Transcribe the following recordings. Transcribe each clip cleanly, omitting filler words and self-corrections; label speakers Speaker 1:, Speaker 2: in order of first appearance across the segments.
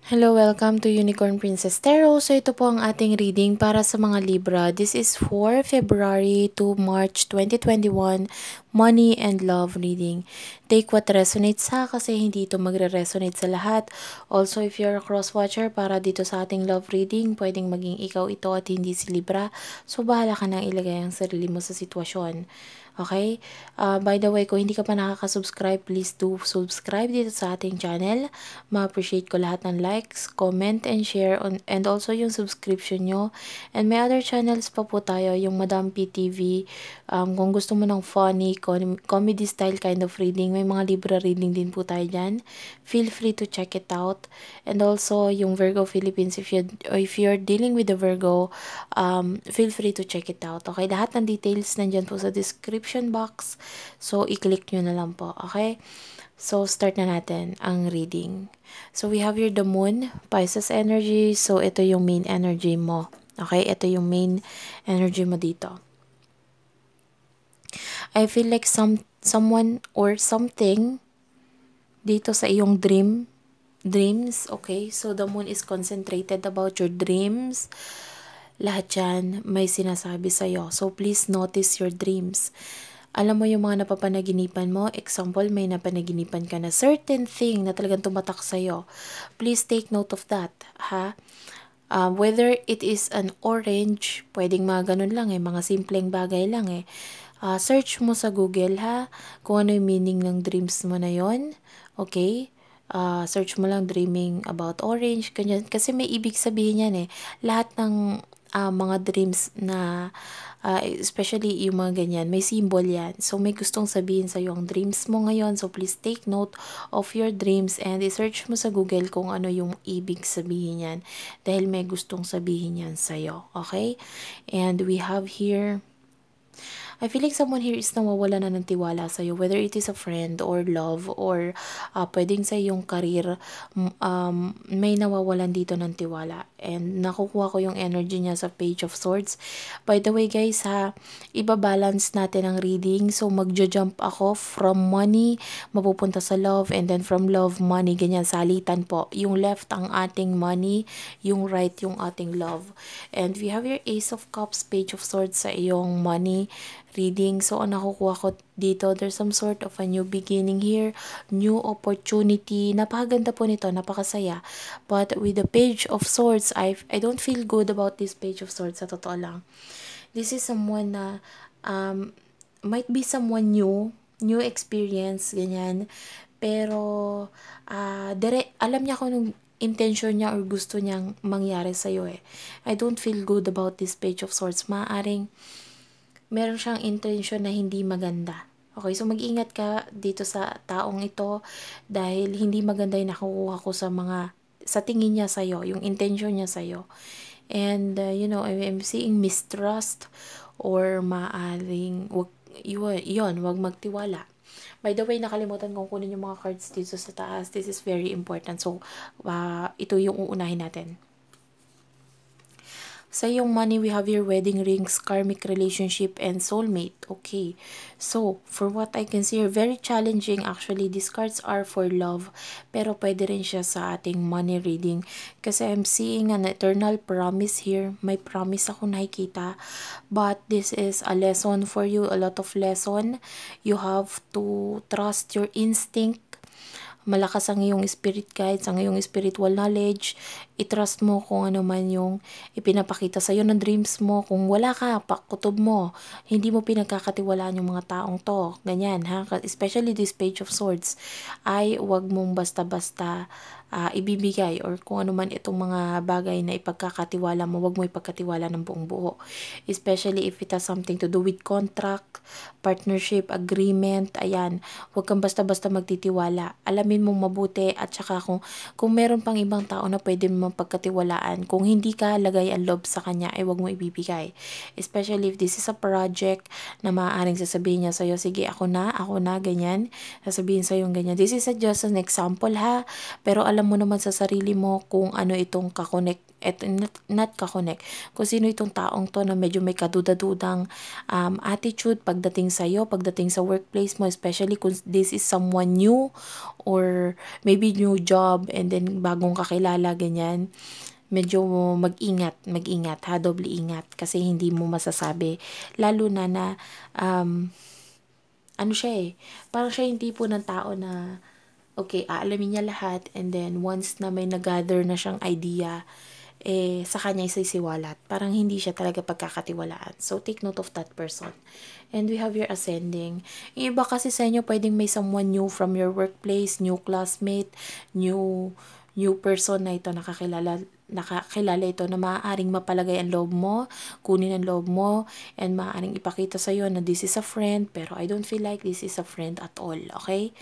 Speaker 1: Hello, welcome to Unicorn Princess Tarot. So ito po ang ating reading para sa mga Libra. This is for February to March 2021, Money and Love reading. Take what resonates ha, kasi hindi ito magre-resonate sa lahat. Also, if you're a cross-watcher para dito sa ating love reading, pwedeng maging ikaw ito at hindi si Libra. So bahala ka nang ilagay ang sarili mo sa sitwasyon. Okay? By the way, kung hindi ka pa nakaka-subscribe, please do subscribe dito sa ating channel. Ma-appreciate ko lahat ng likes, comment, and share, and also yung subscription nyo. And may other channels pa po tayo, yung Madam PTV. Kung gusto mo ng funny, comedy style kind of reading, may mga Libra reading din po tayo dyan. Feel free to check it out. And also, yung Virgo Philippines, if you're dealing with the Virgo, feel free to check it out. Okay, lahat ng details nandyan po sa description box. So, i-click nyo na lang po. Okay? So, start na natin ang reading. So, we have here the Moon, Pisces energy. So, ito yung main energy mo. Okay? Ito yung main energy mo dito. I feel like someone or something dito sa iyong dreams. Okay? So, the Moon is concentrated about your dreams. Lahat yan may sinasabi sa'yo. So, please notice your dreams. Alam mo yung mga napapanaginipan mo, example, may napanaginipan ka na certain thing na talagang tumatak sa'yo. Please take note of that, ha? Whether it is an orange, pwedeng mga ganun lang mga simpleng bagay lang search mo sa Google, ha? Kung ano yung meaning ng dreams mo na yon, okay? Search mo lang dreaming about orange, ganyan. Kasi may ibig sabihin yan Lahat ng mga dreams na especially yung mga ganyan, may symbol yan. So, may gustong sabihin sa'yo ang dreams mo ngayon. So, please take note of your dreams and i-search mo sa Google kung ano yung ibig sabihin yan. Dahil may gustong sabihin yan sa'yo. Okay? And we have here, I feel like someone here is nawawala na ng tiwala sa'yo, whether it is a friend or love or pwedeng sa iyong career, may nawawalan dito ng tiwala. And nakukuha ko yung energy niya sa Page of Swords. By the way guys ibabalance natin ang reading. So magjo-jump ako from money, mapupunta sa love, and then from love, money, ganyan, salitan po. Yung left ang ating money, yung right yung ating love. And we have your Ace of Cups, Page of Swords sa iyong money reading. So, ang nakukuha ko dito, there's some sort of a new beginning here, new opportunity. Napakaganda po nito, napakasaya. But with the Page of Swords, I don't feel good about this Page of Swords, sa totoo lang. This is someone na, might be someone new experience, ganyan. Pero, alam niya kung anong intention niya or gusto niyang mangyari sa'yo I don't feel good about this Page of Swords. Maaring, meron siyang intention na hindi maganda. Okay, so mag-ingat ka dito sa taong ito dahil hindi maganda yung nakukuha ko sa tingin niya sa'yo, yung intention niya sa'yo. And, I'm seeing mistrust or maaring, wag magtiwala. By the way, nakalimutan kong kunin yung mga cards dito sa taas. This is very important. So, ito yung uunahin natin. Sa iyong money, we have your wedding rings, karmic relationship, and soulmate. Okay. So, for what I can see here, very challenging actually. These cards are for love. Pero pwede rin siya sa ating money reading. Kasi I'm seeing an eternal promise here. May promise ako nakikita. But this is a lesson for you. A lot of lesson. You have to trust your instinct. Malakas ang iyong spirit guides, ang iyong spiritual knowledge. I-trust mo kung ano man yung ipinapakita sa'yo ng dreams mo. Kung wala ka, pakutob mo. Hindi mo pinagkakatiwalaan yung mga taong to. Ganyan, ha? Especially this Page of Swords. Ay, wag mong basta-basta ibibigay or kung ano man itong mga bagay na ipagkakatiwala mo, wag mo ipagkatiwala ng buong buo. Especially if it has something to do with contract, partnership, agreement, ayan. Wag kang basta-basta magtitiwala. Alamin mong mabuti at saka kung meron pang ibang tao na pwede mong pagkatiwalaan, kung hindi ka lagay ang loob sa kanya, ay wag mo ibibigay. Especially if this is a project na maaaring sasabihin niya sa'yo, sige, ako na, ganyan. Sasabihin sa'yo ganyan. This is just an example, ha? Pero alam mo naman sa sarili mo kung ano itong eto, not ka-connect. Kung sino itong taong to na medyo may kaduda-dudang attitude pagdating sa'yo, pagdating sa workplace mo, especially kung this is someone new or maybe new job and then bagong kakilala, ganyan. Medyo mag-ingat ha, doble ingat kasi hindi mo masasabi. Lalo na ano siya eh, parang siya yung tipo ng tao na, okay, aalamin niya lahat and then once na may nag-gather na siyang idea, sa kanya isisiwalat. Parang hindi siya talaga pagkakatiwalaan. So, take note of that person. And we have your ascending. Yung iba kasi sa inyo, pwedeng may someone new from your workplace, new classmate, new person na ito nakakilala ito na maaaring mapalagay ang loob mo, kunin ang loob mo, and maaaring ipakita sa'yo na this is a friend, pero I don't feel like this is a friend at all, okay?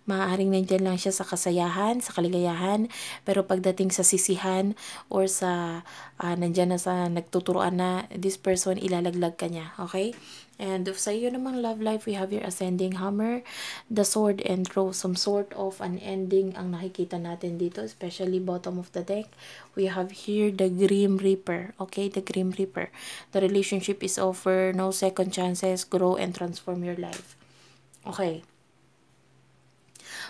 Speaker 1: Maaaring nandyan lang siya sa kasayahan, sa kaligayahan, pero pagdating sa sisihan or sa nandyan na sa nagtuturoan na, this person ilalaglag ka niya, okay? And sa iyo namang love life, we have your ascending hammer, the sword and rose, some sort of an ending ang nakikita natin dito, especially bottom of the deck. We have here the Grim Reaper, okay, the Grim Reaper. The relationship is over, no second chances, grow and transform your life. Okay.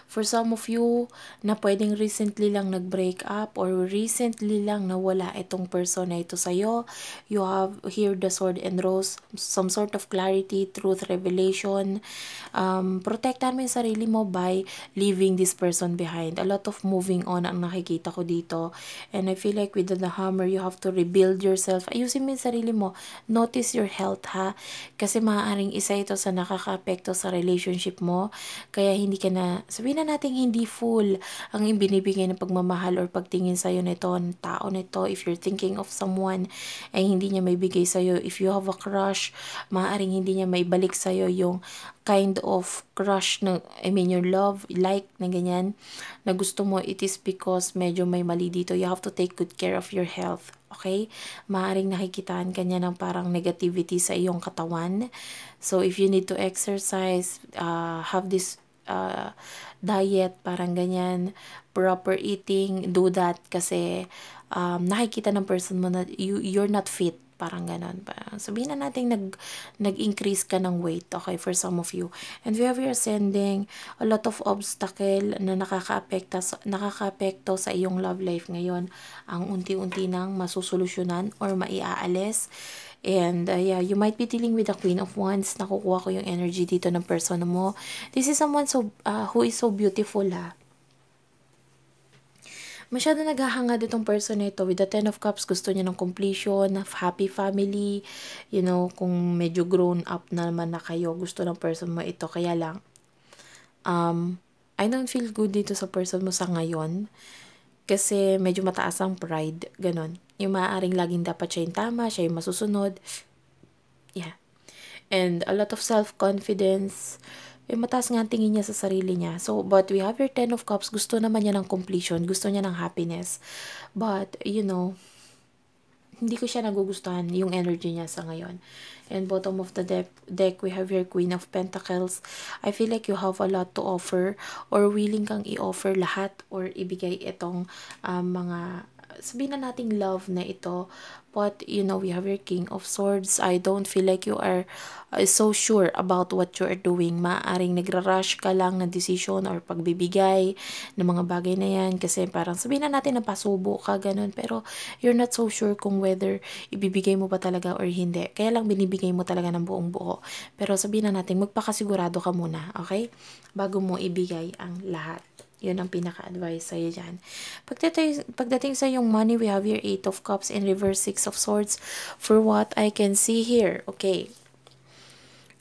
Speaker 1: For some of you na pwedeng recently lang nag-break up or recently lang nawala itong person na ito sa'yo, you have here the sword and rose, some sort of clarity, truth, revelation. Protektahan mo yung sarili mo by leaving this person behind. A lot of moving on ang nakikita ko dito. And I feel like with the hammer, you have to rebuild yourself. Ayusin mo yung sarili mo. Notice your health ha. Kasi maaaring isa ito sa nakaka-apekto sa relationship mo. Kaya hindi ka na, sabihin na natin hindi full ang binibigay ng pagmamahal or pagtingin sa'yo nito, ng tao nito. If you're thinking of someone ay hindi niya may bigay sa'yo. If you have a crush, maaaring hindi niya may balik sa'yo yung kind of crush na, I mean your love, like na ganyan, na gusto mo. It is because medyo may mali dito. You have to take good care of your health. Okay? Maaaring nakikitaan ka niya ng parang negativity sa iyong katawan. So, if you need to exercise, have this diet, parang ganyan, proper eating, do that kasi nakikita ng person mo na you're not fit, parang ganon. Parang sabihin na natin nag-increase ka ng weight, okay, for some of you. And we have your ascending, a lot of obstacle na nakaka-apekto sa iyong love life ngayon. Ang unti-unti nang masusolusyonan or maiaalis. And yeah, you might be dealing with the Queen of Wands. Nakukuha ko yung energy dito ng person mo. This is someone who is so beautiful ha. Masyado naghahanga ditong person na ito. With the 10 of Cups, gusto niya ng completion, happy family. You know, kung medyo grown up na naman na kayo, gusto ng person mo ito. Kaya lang, I don't feel good dito sa person mo sa ngayon. Kasi medyo mataas ang pride, ganon. Yung maaaring laging dapat siya yung tama, siya yung masusunod. Yeah. And a lot of self-confidence. Mataas nga ang tingin niya sa sarili niya. So, but we have your 10 of Cups. Gusto naman niya ng completion. Gusto niya ng happiness. But, you know, hindi ko siya nagugustuhan yung energy niya sa ngayon. And bottom of the deck, we have your Queen of Pentacles. I feel like you have a lot to offer or willing kang i-offer lahat or ibigay itong mga, sabihin na nating love na ito. But, you know, we have your King of Swords. I don't feel like you are so sure about what you are doing. Maaring nagra-rush ka lang na decision or pagbibigay ng mga bagay na yan. Kasi parang sabihin na natin na pasubo ka, ganun. Pero you're not so sure kung whether ibibigay mo ba talaga or hindi. Kaya lang binibigay mo talaga ng buong buo. Pero sabihin na natin, magpakasigurado ka muna, okay? Bago mo ibigay ang lahat. Yun ang pinaka-advice sa'yo dyan. Pagdating sa yung money, we have your 8 of Cups and reverse 6 of Swords. For what I can see here, okay.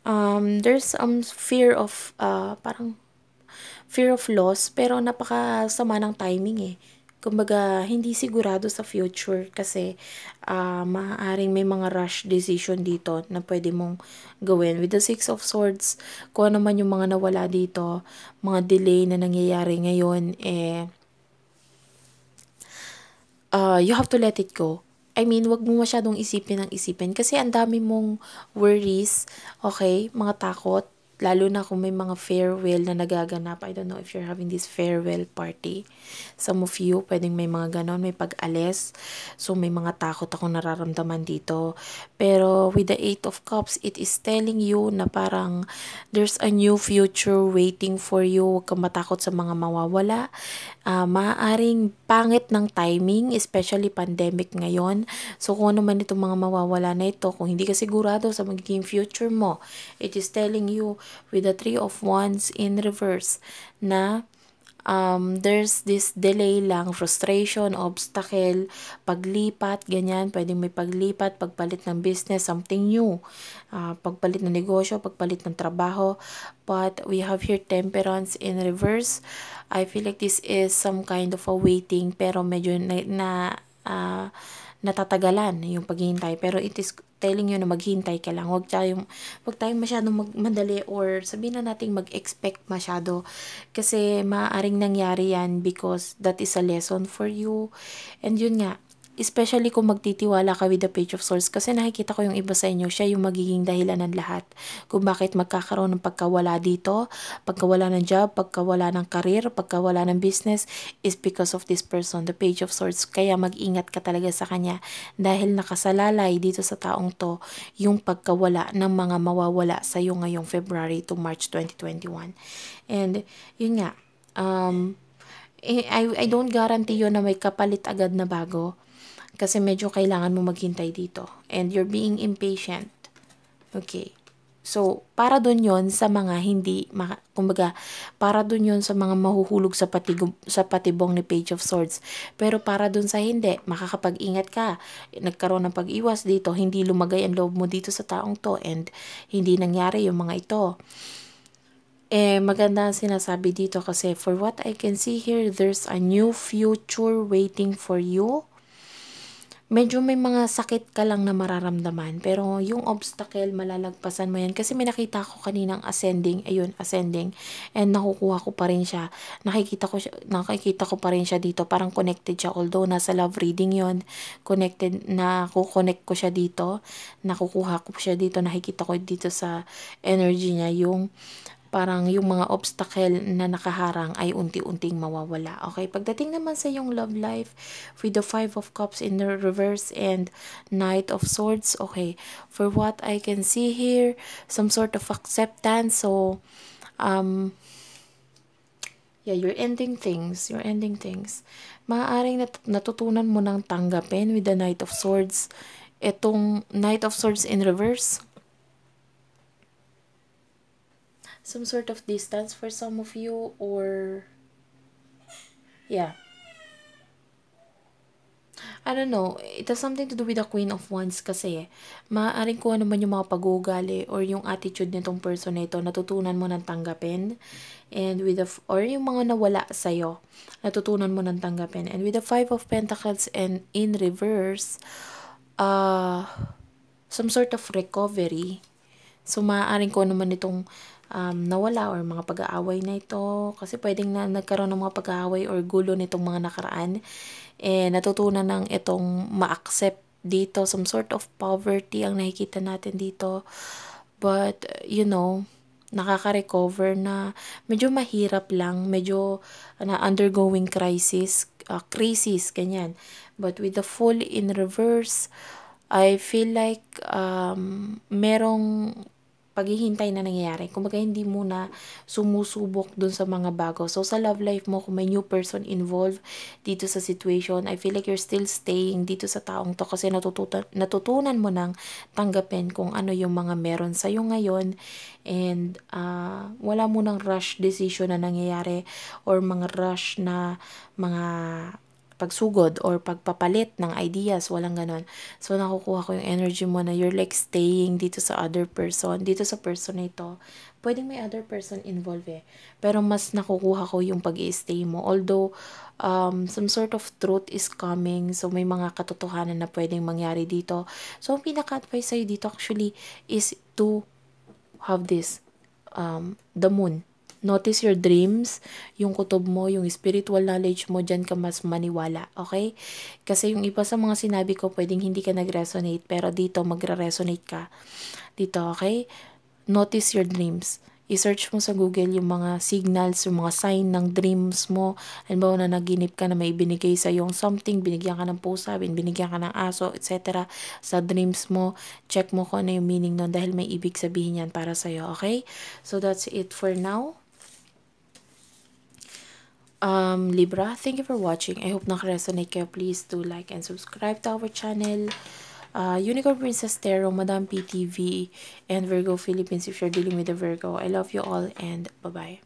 Speaker 1: There's fear of, parang fear of loss, pero napakasama ng timing eh. Kumbaga, hindi sigurado sa future kasi maaaring may mga rush decision dito na pwede mong gawin. With the 6 of Swords, kung ano man yung mga nawala dito, mga delay na nangyayari ngayon, you have to let it go. I mean, wag mo masyadong isipin kasi ang dami mong worries, okay, mga takot, lalo na kung may mga farewell na nagaganap. I don't know if you're having this farewell party. Some of you, pwedeng may mga ganon, may pag-alis. So, may mga takot akong nararamdaman dito. Pero, with the Eight of Cups, it is telling you na parang there's a new future waiting for you. Huwag kang matakot sa mga mawawala. Maaaring pangit ng timing, especially pandemic ngayon. So, kung ano man itong mga mawawala na ito, kung hindi ka sigurado sa magiging future mo, it is telling you with the Three of Wands in reverse na there's this delay lang, frustration, obstacle, paglipat, ganyan. Pwedeng may paglipat, pagpalit ng business, something new. Pagpalit ng negosyo, pagpalit ng trabaho. But we have here Temperance in reverse. I feel like this is some kind of a waiting, pero medyo natatagalan yung paghihintay. Pero it is telling you na maghintay ka lang. Huwag tayong masyadong magmadali or sabihin na nating mag-expect masyado. Kasi maaaring nangyari yan because that is a lesson for you. And yun nga, especially kung magtitiwala ka with the Page of Swords, kasi nakikita ko yung iba sa inyo, siya yung magiging dahilan ng lahat kung bakit magkakaroon ng pagkawala dito, pagkawala ng job, pagkawala ng career, pagkawala ng business, is because of this person, the Page of Swords. Kaya mag-ingat ka talaga sa kanya dahil nakasalalay dito sa taong to yung pagkawala ng mga mawawala sa iyo ngayong February to March 2021. And yun nga, I don't guarantee yun na may kapalit agad na bago. Kasi medyo kailangan mo maghintay dito. And you're being impatient. Okay. So, para dun yon sa mga hindi, kumbaga, para dun yon sa mga mahuhulog sa patibong ni Page of Swords. Pero para dun sa hindi, makakapag-ingat ka. Nagkaroon ng pag-iwas dito, hindi lumagay ang loob mo dito sa taong to, and hindi nangyari yung mga ito. Maganda ang sinasabi dito kasi for what I can see here, there's a new future waiting for you. Medyo may mga sakit ka lang na mararamdaman, pero yung obstacle, malalagpasan mo yan. Kasi may nakita ko kaninang ascending, ayun, ascending, and nakukuha ko pa rin siya. Nakikita ko pa rin siya dito, parang connected siya, although nasa love reading yon, connected, nakukonect ko siya dito, nakukuha ko siya dito, nakikita ko dito sa energy niya, yung parang yung mga obstacle na nakaharang ay unti-unting mawawala. Okay, pagdating naman sa yung love life with the Five of Cups in the reverse and Knight of Swords, okay, for what I can see here, some sort of acceptance. So, yeah, you're ending things. Maaaring natutunan mo ng tanggapin with the Knight of Swords. Itong Knight of Swords in reverse, some sort of distance for some of you, or yeah, I don't know, it has something to do with the Queen of Wands kasi maaaring kung ano man yung mga pag-uugali or yung attitude nitong person na ito, natutunan mo ng tanggapin, and with the, or yung mga nawala sa'yo, natutunan mo ng tanggapin. And with the Five of Pentacles and in reverse, some sort of recovery. So maaaring kung ano man itong nawala or mga pag-aaway na ito, kasi pwedeng nagkaroon ng mga pag-aaway or gulo nitong mga nakaraan, natutunan ng itong ma-accept dito, some sort of poverty ang nakikita natin dito, but you know, nakaka-recover na, medyo mahirap lang, medyo na undergoing crisis, ganyan. But with the Fool in reverse, I feel like merong paghihintay na nangyayari. Kumbaga, hindi mo na sumusubok dun sa mga bago. So, sa love life mo, kung may new person involved dito sa situation, I feel like you're still staying dito sa taong to kasi natutunan mo nang tanggapin kung ano yung mga meron sa'yo ngayon, and wala mo nang rush decision na nangyayari or mga rush na mga pagsugod or pagpapalit ng ideas, walang ganon. So, nakukuha ko yung energy mo na you're like staying dito sa other person, dito sa person na ito. Pwedeng may other person involved pero mas nakukuha ko yung pag-i-stay mo. Although, some sort of truth is coming, so may mga katotohanan na pwedeng mangyari dito. So, ang pinaka-advice sa'yo dito actually is to have this, the moon. Notice your dreams, yung kutob mo, yung spiritual knowledge mo, dyan ka mas maniwala, okay? Kasi yung iba sa mga sinabi ko, pwedeng hindi ka nag-resonate, pero dito magre-resonate ka. Dito, okay? Notice your dreams. i-search mo sa Google yung mga signals, yung mga sign ng dreams mo. Halimbawa na naginip ka na may binigay sa yung something, binigyan ka ng pusa, binigyan ka ng aso, etc. Sa dreams mo, check mo kung ano yung meaning nun dahil may ibig sabihin yan para sa'yo, okay? So that's it for now. Libra, thank you for watching. I hope naka-resonate kayo. Please do like and subscribe to our channel. Unicorn Princess Tarot, Madam PTV, and Virgo Philippines if you're dealing with a Virgo. I love you all and bye-bye.